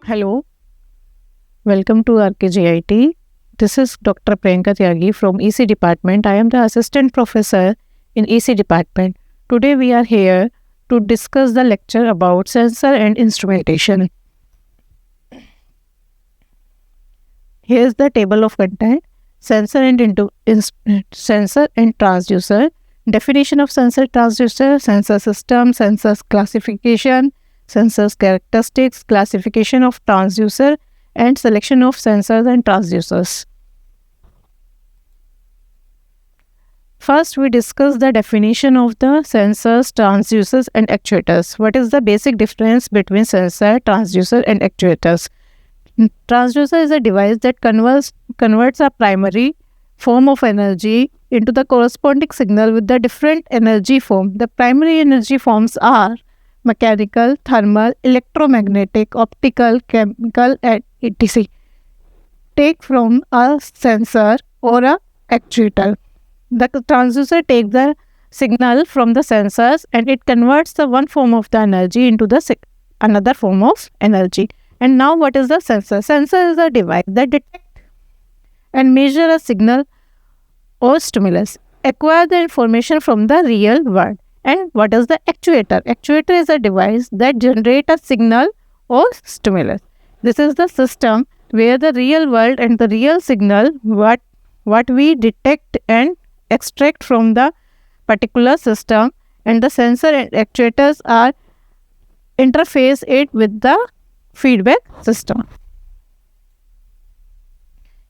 Hello, welcome to RKGIT. This is Dr. Priyanka Tyagi from EC Department. I am the Assistant Professor in EC Department. Today we are here to discuss the lecture about sensor and instrumentation. Here is the table of content. Sensor and transducer. Definition of sensor transducer, sensor system, sensors classification, sensors characteristics, classification of transducer, and selection of sensors and transducers. First, we discuss the definition of the sensors, transducers, and actuators. What is the basic difference between sensor, transducer, and actuators? Transducer is a device that converts a primary form of energy into the corresponding signal with the different energy form. The primary energy forms are mechanical, thermal, electromagnetic, optical, chemical, and etc. Take from a sensor or a actuator. The transducer takes the signal from the sensors and it converts the one form of the energy into the another form of energy. And now what is the sensor? Sensor is a device that detects and measure a signal or stimulus, acquire the information from the real world. And what is the actuator? Actuator is a device that generates a signal or stimulus. This is the system where the real world and the real signal, what we detect and extract from the particular system, and the sensor and actuators are interface it with the feedback system.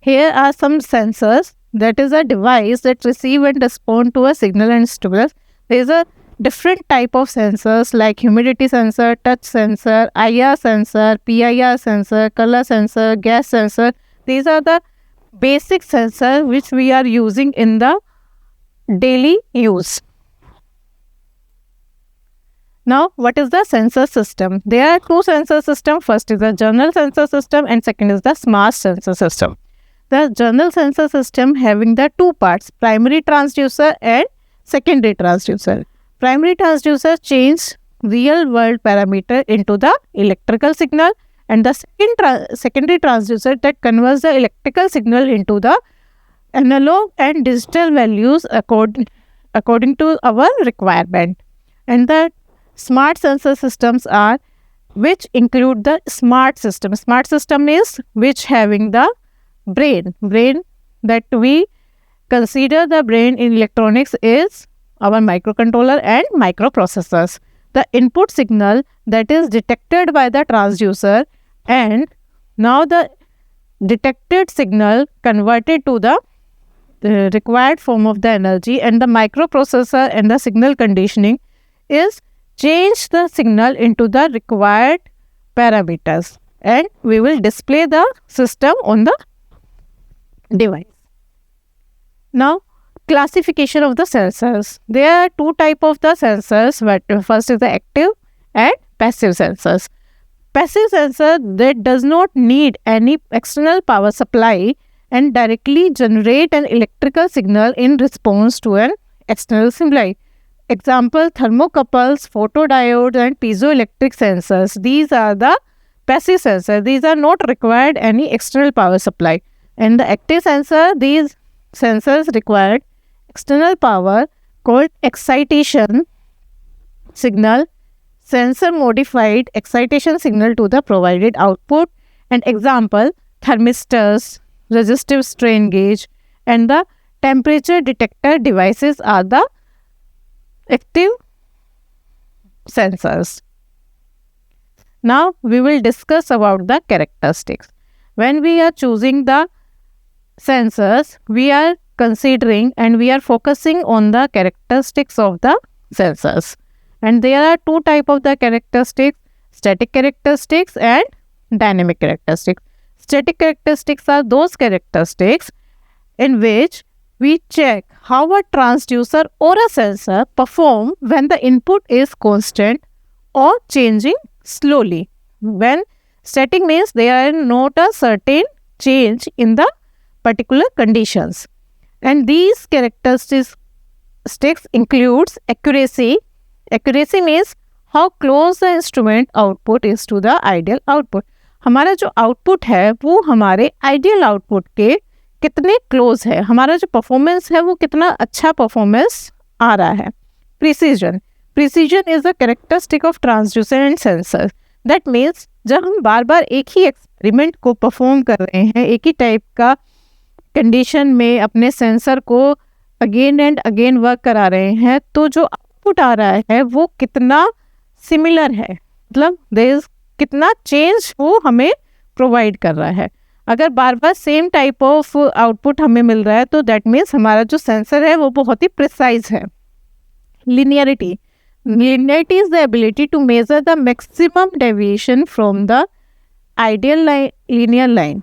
Here are some sensors. That is a device that receive and respond to a signal and stimulus. There is a different type of sensors like humidity sensor, touch sensor, IR sensor, PIR sensor, color sensor, gas sensor. These are the basic sensors which we are using in the daily use. Now, what is the sensor system? There are two sensor systems. First is the general sensor system and second is the smart sensor system. The general sensor system having the two parts, primary transducer and secondary transducer. Primary transducer changes real world parameter into the electrical signal, and the secondary transducer that converts the electrical signal into the analog and digital values according to our requirement. And the smart sensor systems are which include the smart system. Smart system is which having the brain that we consider the brain in electronics is our microcontroller and microprocessors. The input signal that is detected by the transducer, and now the detected signal converted to the required form of the energy, and the microprocessor and the signal conditioning is change the signal into the required parameters, and we will display the system on the device. Now, classification of the sensors. There are two types of the sensors. First is the active and passive sensors. Passive sensor that does not need any external power supply and directly generate an electrical signal in response to an external stimuli. Example, thermocouples, photodiodes and piezoelectric sensors. These are the passive sensors. These are not required any external power supply. And the active sensor, these sensors required external power called excitation signal. Sensor modified excitation signal to the provided output. And example, thermistors, resistive strain gauge and the temperature detector devices are the active sensors. Now we will discuss about the characteristics. When we are choosing the sensors, we are considering and we are focusing on the characteristics of the sensors. And there are two types of the characteristics, static characteristics and dynamic characteristics. Static characteristics are those characteristics in which we check how a transducer or a sensor perform when the input is constant or changing slowly. When static means there are not a certain change in the particular conditions. And these characteristics includes accuracy. Accuracy means how close the instrument output is to the ideal output. हमारा जो output है वो हमारे ideal output के कितने close है, हमारा जो परफॉर्मेंस है वो कितना अच्छा परफॉर्मेंस आ रहा है। Precision, precision is a characteristic of transducer and sensor. That means जब हम बार बार एक ही एक्सपेरिमेंट को परफॉर्म कर रहे हैं, एक ही टाइप का कंडीशन में अपने सेंसर को अगेन एंड अगेन वर्क करा रहे हैं, तो जो आउटपुट आ रहा है वो कितना सिमिलर है, मतलब देयर इज कितना चेंज वो हमें प्रोवाइड कर रहा है। अगर बार बार सेम टाइप ऑफ आउटपुट हमें मिल रहा है तो दैट मीन्स हमारा जो सेंसर है वो बहुत ही प्रिसाइज है। Linearity, linearity is the ability to measure the maximum deviation from the ideal linear line.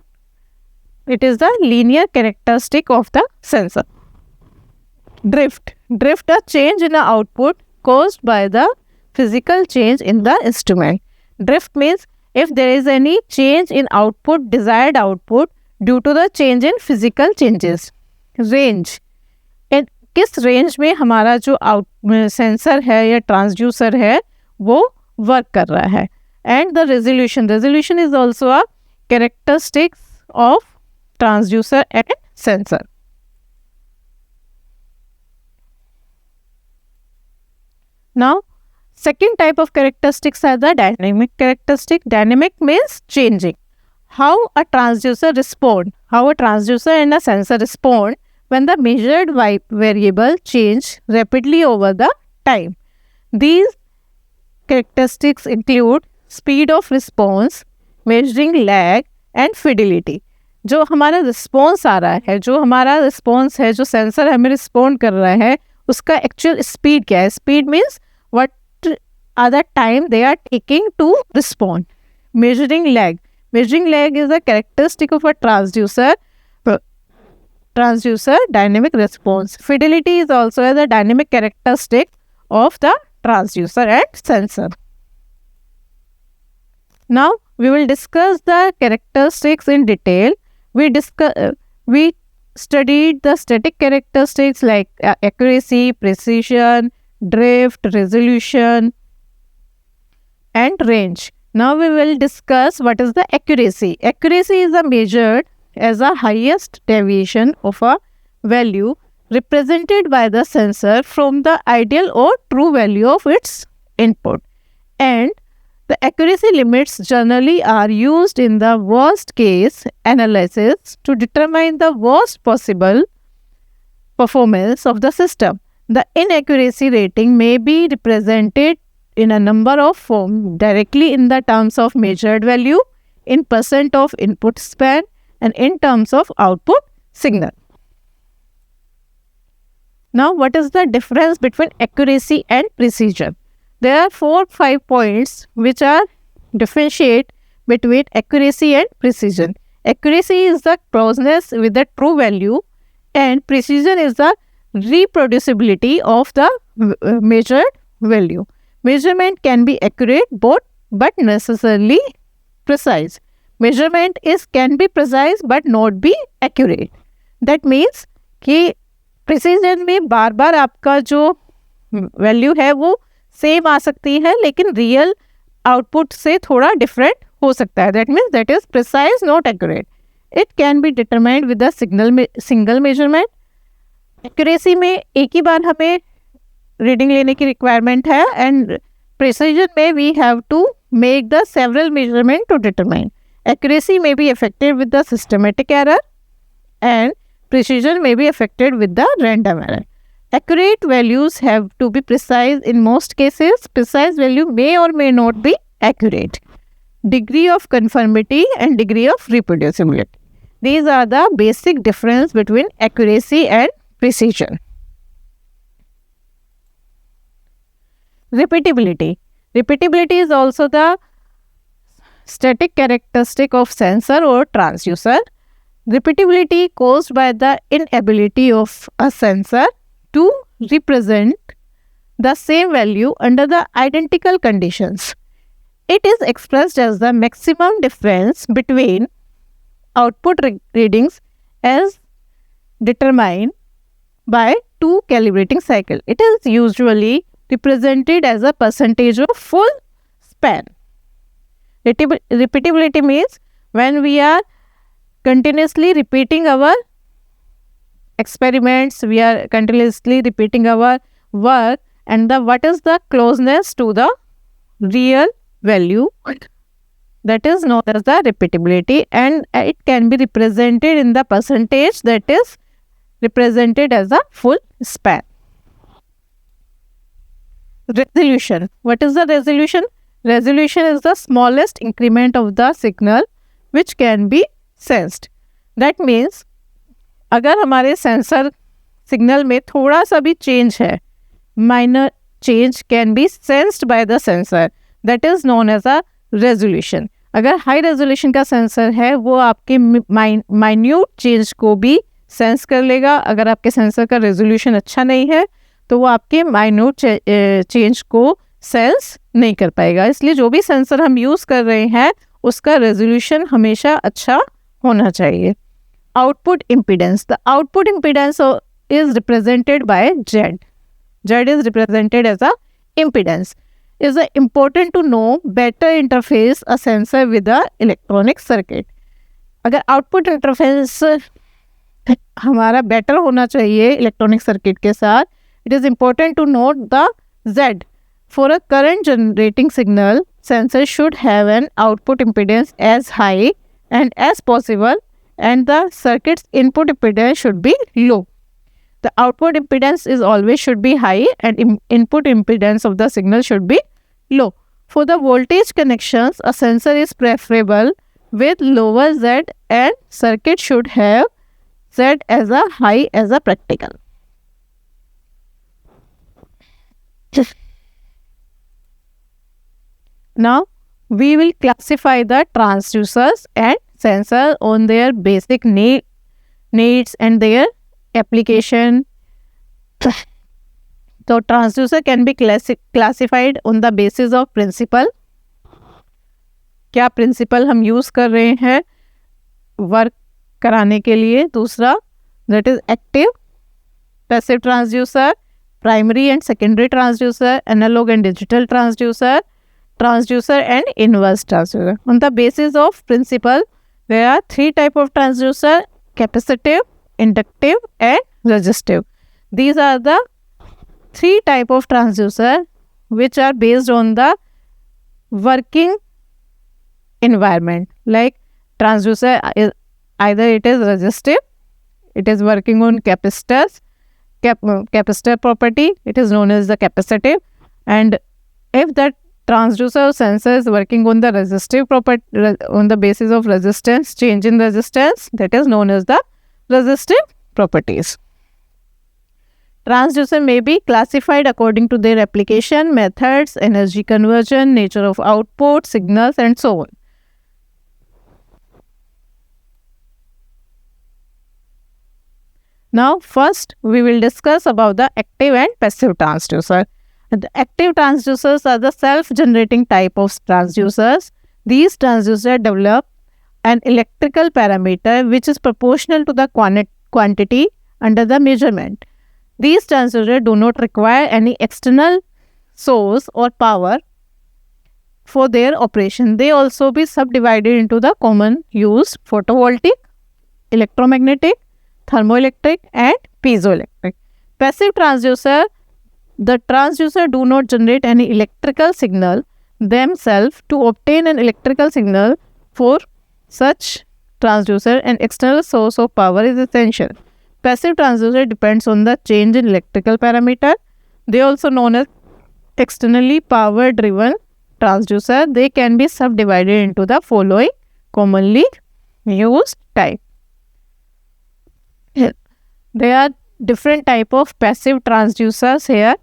It is the linear characteristic of the sensor. Drift, a change in the output caused by the physical change in the instrument. Drift means if there is any change in output, desired output due to the change in physical changes. Range, किस range में हमारा जो sensor है या transducer है वो work कर रहा है। And the resolution, resolution is also a characteristics of transducer and sensor. Now second type of characteristics are the dynamic characteristic. Dynamic means changing. How a transducer and a sensor respond when the measured variable change rapidly over the time. These characteristics include speed of response, measuring lag and fidelity. जो हमारा response आ रहा है, जो हमारा response है, जो sensor हमें respond कर रहा है, उसका एक्चुअल स्पीड क्या है। Speed means what are the time they are taking to respond. Measuring lag, measuring lag is a characteristic of a transducer dynamic response. Fidelity is also a dynamic characteristic of the transducer and sensor. Now we will discuss the characteristics in detail. We studied the static characteristics like accuracy, precision, drift, resolution and range. Now we will discuss what is the accuracy. Accuracy is measured as a highest deviation of a value represented by the sensor from the ideal or true value of its input. And the accuracy limits generally are used in the worst case analysis to determine the worst possible performance of the system. The inaccuracy rating may be represented in a number of forms, directly in the terms of measured value, in percent of input span, and in terms of output signal. Now, what is the difference between accuracy and precision? There are 4-5 points which are differentiate between accuracy and precision. Accuracy is the closeness with the true value, and precision is the reproducibility of the measured value. Measurement can be accurate but necessarily precise. Measurement can be precise but not be accurate. That means कि precision में बार बार आपका जो value है वो same आ सकती है, लेकिन real output से थोड़ा डिफरेंट हो सकता है. That means that is precise, not accurate. It can be determined with a single measurement. Accuracy में एक ही बार हमें रीडिंग लेने की रिक्वायरमेंट है, एंड प्रिसीजन में we have to make the several measurement to determine. Accuracy may be affected with the systematic error and precision may be affected with the random error. Accurate values have to be precise in most cases. Precise value may or may not be accurate. Degree of conformity and degree of reproducibility. These are the basic difference between accuracy and precision. Repeatability. Repeatability is also the static characteristic of sensor or transducer. Repeatability caused by the inability of a sensor to represent the same value under the identical conditions. It is expressed as the maximum difference between output readings as determined by two calibrating cycles. It is usually represented as a percentage of full span. Repeatability means when we are continuously repeating our experiments, we are continuously repeating our work, and what is the closeness to the real value, that is known as the repeatability, and it can be represented in the percentage, that is represented as a full span. Resolution. What is the resolution? Resolution is the smallest increment of the signal which can be sensed. That means अगर हमारे sensor signal में थोड़ा सा भी change है, minor change can be sensed by the sensor, that is known as a resolution. अगर high resolution का sensor है वो आपके माइन्यूट चेंज को भी सेंस कर लेगा. अगर आपके सेंसर का रेजोल्यूशन अच्छा नहीं है तो वो आपके माइन्यूट चेंज को सेंस नहीं कर पाएगा. इसलिए जो भी सेंसर हम यूज़ कर रहे हैं उसका रेजोल्यूशन हमेशा अच्छा होना चाहिए. Output impedance. The output impedance is represented by Z. Z is represented as a impedance. Is important to know better interface a sensor with the electronic circuit. अगर output interface हमारा better होना चाहिए electronic circuit के साथ, it is important to note the Z. For a current generating signal, sensor should have an output impedance as high and as possible, and the circuit's input impedance should be low. The output impedance is always should be high and input impedance of the signal should be low. For the voltage connections, a sensor is preferable with lower Z, and circuit should have Z as a high as a practical. Now, we will classify the transducers and sensor on their basic needs and their application. So transducer can be classified on the basis of principle. क्या principal हम use कर रहे हैं work कराने के लिए. दूसरा, that is active, passive transducer, primary and secondary transducer, analog and digital transducer, transducer and inverse transducer. On the basis of principle, there are three types of transducer: capacitive, inductive and resistive. These are the three types of transducer which are based on the working environment. Like transducer is either it is resistive, it is working on capacitors, capacitor property, it is known as the capacitive. And if that transducer or sensor is working on the resistive property, on the basis of resistance, change in resistance, that is known as the resistive properties. Transducer may be classified according to their application, methods, energy conversion, nature of output, signals and so on. Now first we will discuss about the active and passive transducer. The active transducers are the self-generating type of transducers. These transducers develop an electrical parameter which is proportional to the quantity under the measurement. These transducers do not require any external source or power for their operation. They also be subdivided into the common use photovoltaic, electromagnetic, thermoelectric and piezoelectric. Passive transducer, the transducer do not generate any electrical signal themselves. To obtain an electrical signal for such transducer, an external source of power is essential. Passive transducer depends on the change in electrical parameter. They are also known as externally power driven transducer. They can be subdivided into the following commonly used type. There are different type of passive transducers here: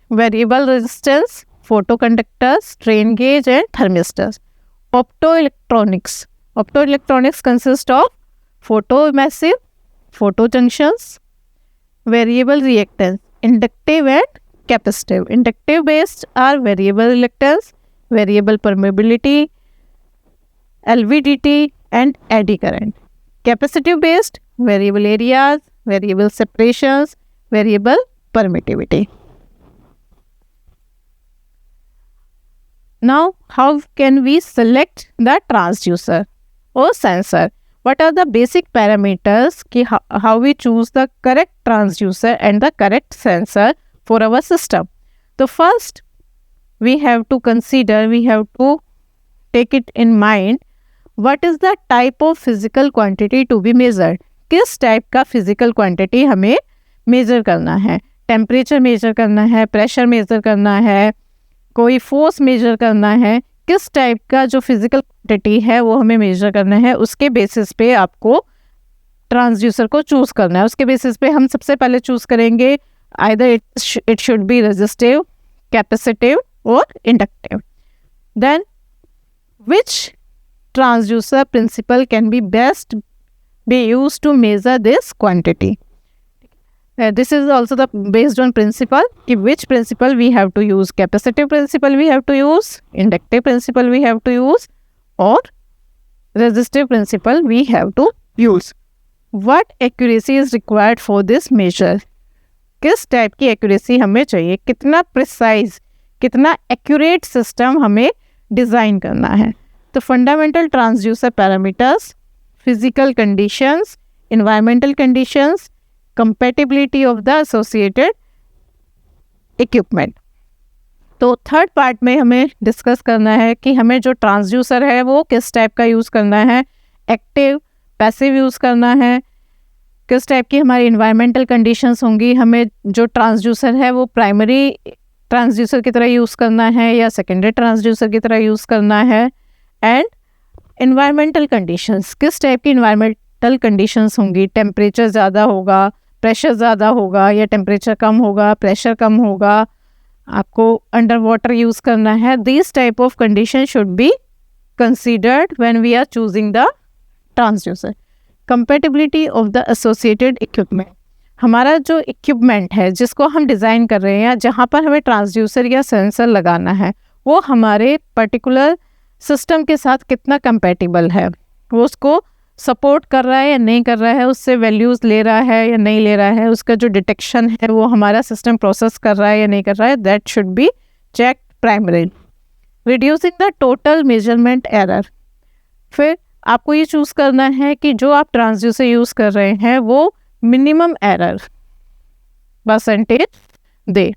variable resistance, photoconductors, strain gauge and thermistors. Optoelectronics. Optoelectronics consist of photoemissive, photojunctions, variable reactance, inductive and capacitive. Inductive based are variable reluctance, variable permeability, LVDT and eddy current. Capacitive based, variable areas, variable separations, variable permittivity. Now, how can we select the transducer or sensor? What are the basic parameters ki how we choose the correct transducer and the correct sensor for our system? So first, we have to take it in mind, what is the type of physical quantity to be measured? किस type का physical quantity हमें major करना है? Temperature measure करना है, pressure measure करना है, कोई फोर्स मेजर करना है, किस टाइप का जो फिजिकल क्वांटिटी है वो हमें मेजर करना है, उसके बेसिस पे आपको ट्रांसड्यूसर को चूज करना है. उसके बेसिस पे हम सबसे पहले चूज करेंगे either it should be resistive, capacitive और inductive. Then which transducer principle can be best be used to measure this quantity? This is also the based on principle. Which principle we have to use? Capacitive principle we have to use, inductive principle we have to use, or resistive principle we have to use. What accuracy is required for this measure? किस type की accuracy हमें चाहिए, कितना precise, कितना accurate system हमें design करना है. तो fundamental transducer parameters, physical conditions, environmental conditions, compatibility of the associated equipment. तो थर्ड पार्ट में हमें डिस्कस करना है कि हमें जो ट्रांसड्यूसर है वो किस टाइप का यूज़ करना है, एक्टिव, पैसिव यूज़ करना है, किस टाइप की हमारी इन्वायरमेंटल कंडीशंस होंगी, हमें जो ट्रांसड्यूसर है वो प्राइमरी ट्रांसड्यूसर की तरह यूज़ करना है या सेकेंडरी ट्रांसड्यूसर की तरह यूज़ करना है, एंड इन्वायरमेंटल कंडीशंस, किस टाइप की इन्वायरमेंटल कंडीशंस होंगी, टेम्परेचर ज़्यादा होगा, प्रेशर ज़्यादा होगा या टेम्परेचर कम होगा, प्रेशर कम होगा, आपको अंडर वाटर यूज़ करना है. This type of condition should be considered when we are choosing the transducer. Compatibility of the associated equipment, हमारा जो इक्विपमेंट है जिसको हम डिज़ाइन कर रहे हैं या जहाँ पर हमें ट्रांसड्यूसर या सेंसर लगाना है वो हमारे पर्टिकुलर सिस्टम के साथ कितना कंपैटिबल है, वो उसको सपोर्ट कर रहा है या नहीं कर रहा है, उससे वैल्यूज़ ले रहा है या नहीं ले रहा है, उसका जो डिटेक्शन है वो हमारा सिस्टम प्रोसेस कर रहा है या नहीं कर रहा है, that should be check primary. Reducing the total measurement error, फिर आपको ये चूज़ करना है कि जो आप ट्रांसड्यूसर यूज़ कर रहे हैं वो minimum error percentage they,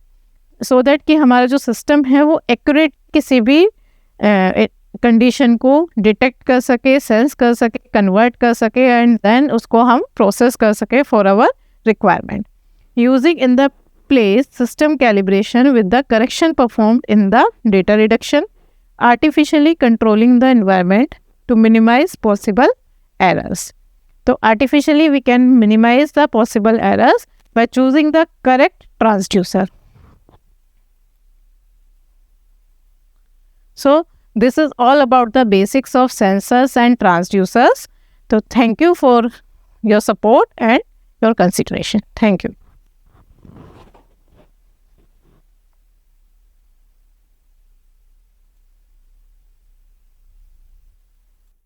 so that कि हमारा जो सिस्टम है वो एक्यूरेट किसी भी कंडीशन को डिटेक्ट कर सके, सेंस कर सके, कन्वर्ट कर सके एंड देन उसको हम प्रोसेस कर सके for our requirement. Using in the place system calibration with the correction performed in the data reduction, artificially controlling the environment to minimize possible errors. So artificially we can minimize the possible errors by choosing the correct transducer. So this is all about the basics of sensors and transducers. So thank you for your support and your consideration. Thank you.